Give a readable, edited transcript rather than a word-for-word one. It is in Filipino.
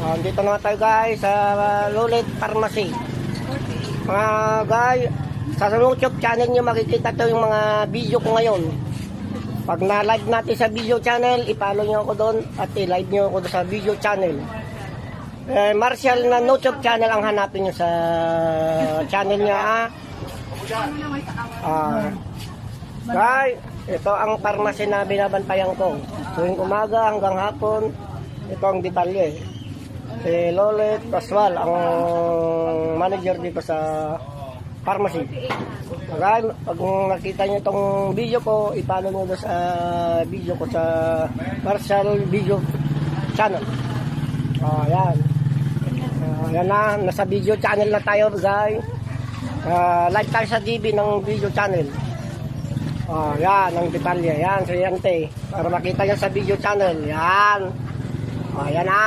Dito na tayo guys sa Lulit Pharmacy. Mga guys, sa YouTube channel nyo makikita to yung mga video ko ngayon. Pag na-live natin sa video channel, i-follow nyo ako doon at i-live nyo ako doon sa video channel. Martial na YouTube channel ang hanapin nyo sa channel niya. Guys, ito ang pharmacy na binabantayan ko. Tuwing umaga hanggang hapon, ito ang detalye. Si Lolet Paswal ang manager dito sa pharmacy. Guys, pag nakita nyo itong video ko, i-follow nyo doon sa video ko sa Martial Video Channel. Yan. Yan na, nasa video channel na tayo guys. Live tayo sa TV ng video channel. Yan ang detalye. Yan, so yan te. Para makita nyo sa video channel. Yan. Yan na.